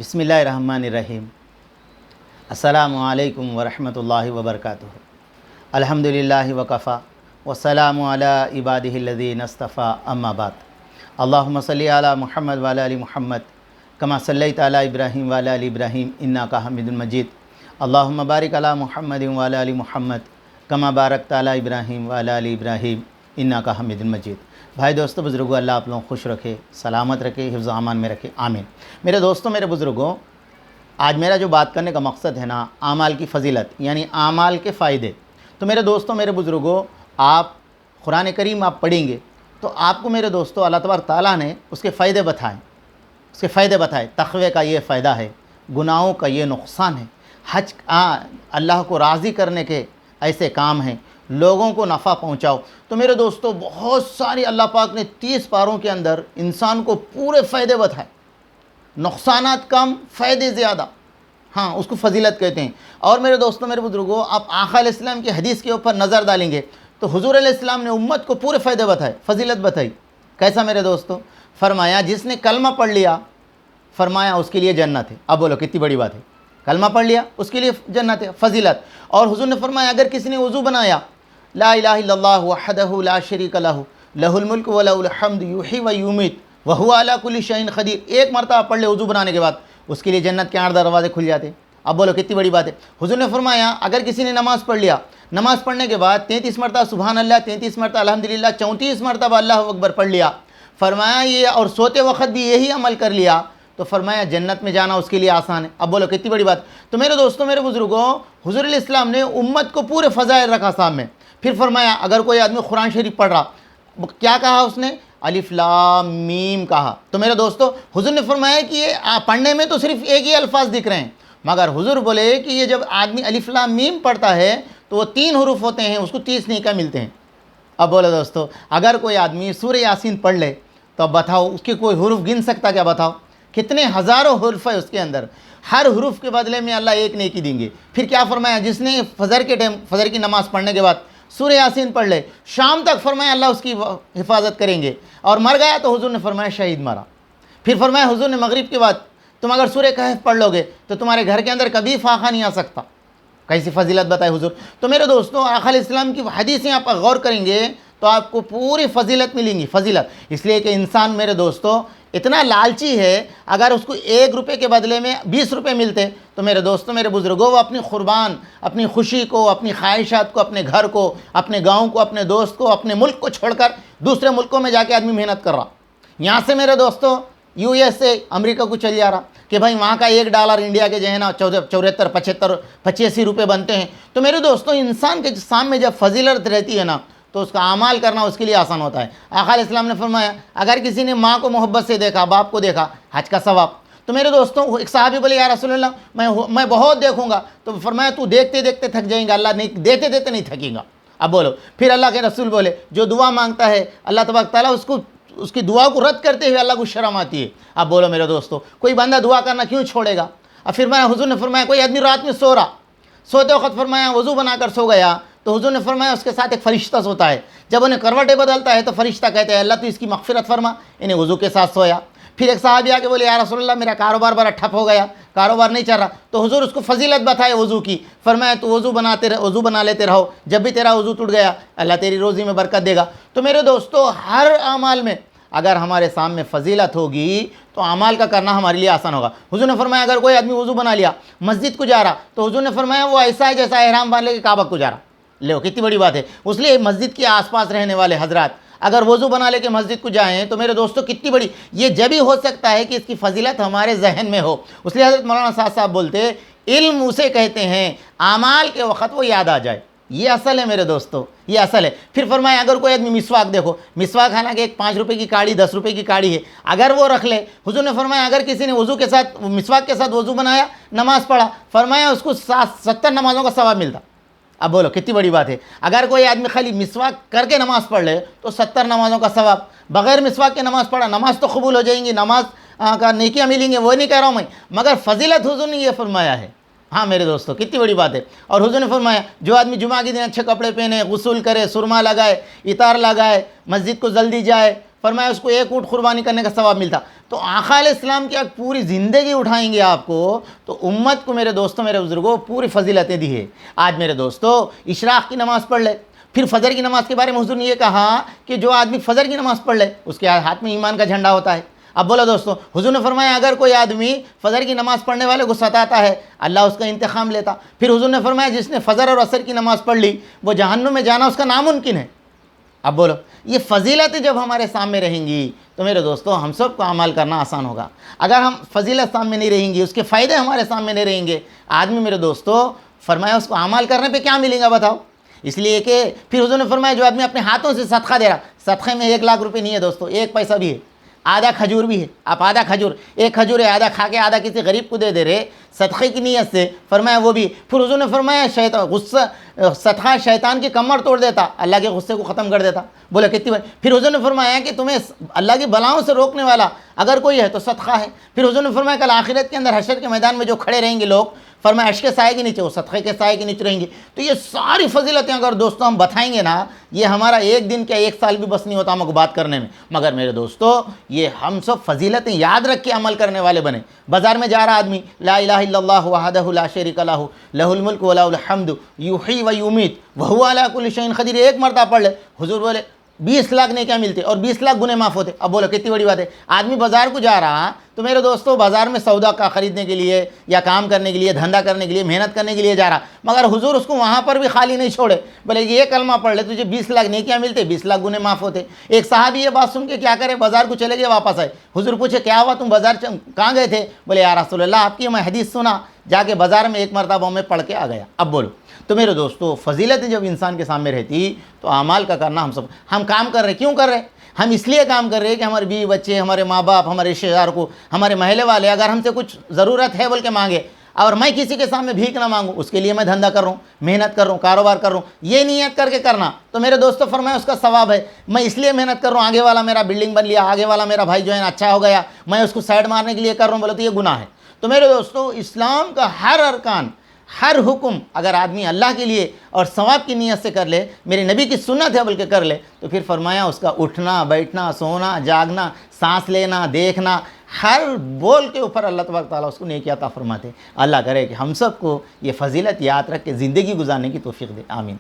बिस्मिल्लाहिर्रहमानिर्रहीम। अस्सलामु अलैकुम वरहमतुल्लाहि वबरकातुहू। अल्हम्दुलिल्लाहि वकफ़ा वस्सलामु अला इबादिहिल्लज़ीना इस्तफ़ा अम्मा बाद। अल्लाहुम्मा सल्लि अला मुहम्मद व अला आलि मुहम्मद कमा सल्लैता अला इब्राहीम व अला आलि इब्राहीम इन्नका हमीदुम मजीद। अल्लाहुम्मा बारिक अला मुहम्मद व अला आलि मुहम्मद कमा बारकता अला इब्राहीम व अला आलि इब्राहीम इन्नका हमीदुम मजीद। भाई दोस्तों बुज़ुर्गों, अल्लाह आप लोगों को खुश रखे, सलामत रखे, हिफ्ज़ अमान में रखे, आमीन। मेरे दोस्तों, मेरे बुज़ुर्गों, आज मेरा जो बात करने का मकसद है ना, आमाल की फ़जीलत यानी आमाल के फ़ायदे। तो मेरे दोस्तों, मेरे बुज़ुर्गों, आप कुरान करीम आप पढ़ेंगे तो आपको मेरे दोस्तों अल्लाह तबारक तआला ने उसके फ़ायदे बताए। तक़वे का ये फ़ायदा है, गुनाहों का ये नुक़सान है, हज अल्लाह को राज़ी करने के ऐसे काम हैं, लोगों को नफ़ा पहुँचाओ। तो मेरे दोस्तों, बहुत सारी अल्लाह पाक ने 30 पारों के अंदर इंसान को पूरे फ़ायदे बताए, नुक़सानात कम, फ़ायदे ज़्यादा। हाँ, उसको फ़जीलत कहते हैं। और मेरे दोस्तों, मेरे बुज़ुर्गों, आप आक़ा अलैहिस्सलाम की हदीस के ऊपर नज़र डालेंगे तो हुज़ूर अलैहिस्सलाम ने उम्मत को पूरे फ़ायदे बताए, फ़जीलत बताई। कैसा मेरे दोस्तों? फरमाया जिसने कलमा पढ़ लिया, फरमाया उसके लिए जन्नत है। अब बोलो कितनी बड़ी बात है, कलमा पढ़ लिया उसके लिए जन्नत है, फ़जीलत। और हुज़ूर ने फरमाया अगर किसी ने वज़ू बनाया, ला इलाहा इल्लल्लाहु वहदहु ला शरीका लहु लहुल मुल्क व लहुल हम्द युही व युमीत व हुवा अला कुल्लि शैइन क़दीर। एक मरतबा पढ़ ले वज़ू बनाने के बाद, उसके लिए जन्नत के 8 दरवाज़े खुल जाते। अब बोलो कितनी बड़ी बात है। हुज़ूर ने फरमाया अगर किसी ने नमाज़ पढ़ लिया, नमाज़ पढ़ने के बाद 33 मरतबा सुबहान अल्लाह, 33 मरतबा अल्हम्दुलिल्लाह, 34 मरतबा अल्लाहु अकबर पढ़ लिया, फरमाया ये और सोते वक्त भी यही अमल कर लिया, तो फरमाया जन्नत में जाना उसके लिए आसान है। अब बोलो कितनी बड़ी बात। तो मेरे दोस्तों, मेरे बुज़ुर्गों, हुज़ूर इस्लाम ने उम्मत को पूरे फ़ज़ाइल रखा सामने। फिर फरमाया अगर कोई आदमी कुरान शरीफ पढ़ रहा, क्या कहा उसने? अलिफ लाम मीम कहा। तो मेरे दोस्तों, हुज़ूर ने फरमाया कि ये पढ़ने में तो सिर्फ एक ही अल्फाज दिख रहे हैं, मगर हुज़ूर बोले कि ये जब आदमी अलिफ लाम मीम पढ़ता है तो वो 3 हरूफ होते हैं, उसको 30 नेकी मिलते हैं। अब बोलो दोस्तों, अगर कोई आदमी सूरह यासीन पढ़ ले तो अब बताओ उसके कोई हरूफ गिन सकता क्या? बताओ कितने हज़ारों हरूफ है उसके अंदर, हर हरूफ के बदले में अल्लाह एक नेकी देंगे। फिर क्या फरमाया? जिसने फ़जर के टाइम फ़जर की नमाज़ पढ़ने के बाद सूरह यासीन पढ़ ले, शाम तक फरमाया अल्लाह उसकी हिफाजत करेंगे, और मर गया तो हुज़ूर ने फरमाया शहीद मरा। फिर फरमाया हुज़ूर ने मगरिब के बाद तुम अगर सूरह कहफ पढ़ लोगे तो तुम्हारे घर के अंदर कभी फाका नहीं आ सकता। कैसी फ़जीलत बताए हुज़ूर। तो मेरे दोस्तों, आक़ा अलैहिस्सलाम की हदीसें आप गौर करेंगे तो आपको पूरी फ़जीलत मिलेंगी, फ़जीलत। इसलिए कि इंसान मेरे दोस्तों इतना लालची है, अगर उसको 1 रुपये के बदले में 20 रुपये मिलते तो मेरे दोस्तों, मेरे बुज़ुर्गों, वो अपनी क़ुरबान, अपनी खुशी को, अपनी ख्वाहिशात को, अपने घर को, अपने गाँव को, अपने दोस्त को, अपने मुल्क को छोड़कर दूसरे मुल्कों में जाके आदमी मेहनत कर रहा। यहाँ से मेरे दोस्तों USA अमेरिका को चल जा रहा कि भाई वहाँ का $1 इंडिया के जो है ना 74, 75, 85 रुपये बनते हैं। तो मेरे दोस्तों, इंसान के सामने जब फ़जीलत रहती है ना तो उसका अमाल करना उसके लिए आसान होता है। आक़ा अलैहिस्सलाम ने फरमाया अगर किसी ने माँ को मोहब्बत से देखा, बाप को देखा, हज का सवाब। तो मेरे दोस्तों, एक सहाबी बोले या रसूलल्लाह मैं बहुत देखूँगा। तो फरमाया तू देखते देखते थक जाएगा, अल्लाह नहीं देते देते नहीं थकेगा। अब बोलो, फिर अल्लाह के रसूल बोले जो दुआ मांगता है अल्लाह तबारक तआला उसकी दुआ को रद्द करते हुए अल्लाह को शर्म आती है। अब बोलो मेरे दोस्तों, कोई बंदा दुआ करना क्यों छोड़ेगा? अब फिर मैं हुज़ूर ने फरमाया कोई आदमी रात में सो रहा, सोते वक्त फरमाया वज़ू बनाकर सो गया, तो हुज़ूर ने फरमाया उसके साथ एक फ़रिश्ता सोता है। जब उन्हें करवटें बदलता है तो फ़रिश्ता कहते हैं अल्लाह तो इसकी मग़फ़िरत फरमा, इन्हें वज़ू के साथ सोया। फिर एक साहबी आके बोले या रसूलल्लाह मेरा कारोबार बड़ा ठप हो गया, कारोबार नहीं चल रहा। तो हुज़ूर उसको फ़जीलत बताए वज़ू की। फरमाया तो वज़ू बना लेते रहो, जब भी तेरा वज़ू टूट गया अल्लाह तेरी रोज़ी में बरकत देगा। तो मेरे दोस्तों, हर अमाल में अगर हमारे सामने फ़जीलत होगी तो अमाल का करना हमारे लिए आसान होगा। हुज़ूर ने फरमाया अगर कोई आदमी वज़ू बना लिया, मस्जिद को जा रहा, तो हुज़ूर ने फरमाया वो ऐसा है जैसा एहराम बांध लेके काबा को जा रहा। लो कितनी बड़ी बात है। उसलिए मस्जिद के आसपास रहने वाले हजरात अगर वज़ू बना लेके मस्जिद को जाएँ तो मेरे दोस्तों कितनी बड़ी, ये जब ही हो सकता है कि इसकी फ़जीलत हमारे जहन में हो। इसलिए हज़रत मौलाना साहब बोलते इल्म उसे कहते हैं अमाल के वक़्त वो याद आ जाए। ये असल है मेरे दोस्तों, ये असल है। फिर फरमाया अगर कोई आदमी मिसवाक, देखो मिसवाक हालांकि एक 5 रुपये की काड़ी, 10 रुपये की काड़ी है, अगर वो रख ले, हुज़ूर ने फरमाया अगर किसी ने वज़ू के साथ मिसवाक के साथ वज़ू बनाया, नमाज़ पढ़ा, फरमाया उसको 70 नमाज़ों का सवाब मिलता। अब बोलो कितनी बड़ी बात है। अगर कोई आदमी खाली मिसवाक करके नमाज़ पढ़ ले तो 70 नमाज़ों का सवाब, बग़ैर मिसवाक के नमाज़ पढ़ा, नमाज़ तो कबूल हो जाएंगी, नमाज का नेकियां मिलेंगी, वो नहीं कह रहा हूँ मैं, मगर फ़जीलत हुज़ूर ने ये फरमाया है। हाँ मेरे दोस्तों, कितनी बड़ी बात है। और हुज़ूर ने फरमाया जो आदमी जुमा के दिन अच्छे कपड़े पहने, गुस्ल करे, सुरमा लगाए, इतार लगाए, मस्जिद को जल्दी जाए, फरमाया उसको 1 ऊँट कुर्बानी करने का सवाब मिलता। تو آقا علیہ السلام کی ایک پوری زندگی اٹھائیں گے آپ کو تو امت کو میرے دوستوں میرے بزرگوں پوری فضیلتیں دی ہے۔ آج میرے دوستوں اشراق کی نماز پڑھ لے، پھر فجر کی نماز کے بارے میں حضور نے یہ کہا کہ جو آدمی فجر کی نماز پڑھ لے اس کے ہاتھ میں ایمان کا جھنڈا ہوتا ہے۔ اب بولو دوستو، حضور نے فرمایا اگر کوئی آدمی فجر کی نماز پڑھنے والے کو ستاتا ہے اللہ اس کا انتقام لیتا۔ پھر حضور نے فرمایا جس نے فجر اور عصر کی نماز پڑھ لی وہ جہنم میں جانا اس کا ناممکن ہے۔ اب بولو، یہ فضیلتیں جب ہمارے سامنے رہیں گی تو میرے دوستو ہم سب کو عمل کرنا آسان ہوگا۔ اگر ہم فضیلت سامنے نہیں رہیں گی، اس کے فائدے ہمارے سامنے نہیں رہیں گے، آدمی میرے دوستو فرمایا اس کو عمل کرنے پہ کیا ملے گا بتاؤ؟ اس لیے کہ پھر حضور نے فرمایا جو آدمی اپنے ہاتھوں سے صدقہ دے رہا، صدقے میں 1,00,000 روپے نہیں ہے دوستو، 1 پیسہ بھی ہے، آدھا کھجور بھی ہے، آپ آدھا کھجور، 1 کھجور ہے آدھا کھا کے آدھا کسی غریب کو دے دے رہے صدقے کی نیت سے، فرمایا وہ بھی۔ پھر حضور نے فرمایا صدقہ شیطان کی کمر توڑ دیتا، اللہ کے غصے کو ختم کر دیتا۔ بولا کتنی بار؟ پھر حضور نے فرمایا کہ تمہیں اللہ کی بلاؤں سے روکنے والا اگر کوئی ہے تو صدقہ ہے۔ پھر حضور نے فرمایا کل آخرت کے اندر حشر کے میدان میں جو کھڑے رہیں گے لوگ، فرمایا عرش کے سائے کے نیچے، وہ صدقے کے سائے کے نیچے رہیں گے۔ تو یہ ساری فضیلتیں اگر دوستوں ہم بتائیں گے نا، یہ ہمارا 1 دن کیا 1 سال بھی بس نہیں ہوتا ہم کو بات کرنے میں۔ مگر میرے دوستو یہ ہم سب فضیلتیں یاد رکھ کے عمل کرنے والے بنے۔ بازار میں جا رہا آدمی لا الہ الا اللہ وحدہ لا شریک لہ لہ الملک ولہ الحمد یحیی و یمیت وہو علی کل شیء قدیر، 1 مرتبہ پڑھ لے، حضور بولے 20 لاکھ نیکیاں ملتے اور 20 لاکھ گناہ معاف ہوتے۔ اب بولو کتنی بڑی بات ہے۔ آدمی بازار کو جا رہا تو میرے دوستو بازار میں سودا کا خریدنے کے لیے یا کام کرنے کے لیے، دھندا کرنے کے لیے، محنت کرنے کے لیے جا رہا، مگر حضور اس کو وہاں پر بھی خالی نہیں چھوڑے، بولے یہ کلمہ پڑھ لے تجھے 20 لاکھ نیکیاں ملتے، 20 لاکھ گناہ معاف ہوتے۔ ایک صحابی یہ بات سن کے کیا کرے، بازار کو چلے گئے، واپس آئے، حضور پوچھے کیا ہوا تم بازار کہاں گئے تھے؟ بولے یا رسول اللہ آپ کی میں حدیث سنا، جا کے بازار میں 1 مرتبہ میں پڑھ کے آ گیا۔ اب بولو، تو میرے دوستو فضیلتیں جب انسان کے سامنے رہتی تو اعمال کا کرنا ہم کام کر رہے، کیوں کر رہے؟ ہم اس لیے کام کر رہے ہیں کہ ہمارے بیوی بچے، ہمارے ماں باپ، ہمارے رشتہ دار کو، ہمارے محلے والے اگر ہم سے کچھ ضرورت ہے بول کے مانگے اور میں کسی کے سامنے بھیک نہ مانگوں، اس کے لیے میں دھندا کر رہا ہوں، محنت کر رہا ہوں، کاروبار کر رہا ہوں، یہ نیت کر کے کرنا تو میرے دوستو فرمایا اس کا ثواب ہے۔ میں اس لیے محنت کر رہا ہوں، آگے والا میرا بلڈنگ بن لیا، آگے والا میرا بھائی جو ہے اچھا ہو گیا، میں اس کو سائڈ مارنے کے لیے کر رہا ہوں، بولے تو یہ گناہ ہے۔ تو میرے دوستو اسلام کا ہر ارکان، ہر حکم اگر آدمی اللہ کے لیے اور ثواب کی نیت سے کر لے، میرے نبی کی سنت ہے بلکہ کر لے، تو پھر فرمایا اس کا اٹھنا بیٹھنا سونا جاگنا سانس لینا دیکھنا ہر بول کے اوپر اللہ تبارک تعالیٰ اس کو نیکی عطا فرماتے۔ اللہ کرے کہ ہم سب کو یہ فضیلت یاد رکھ کے زندگی گزارنے کی توفیق دے، آمین۔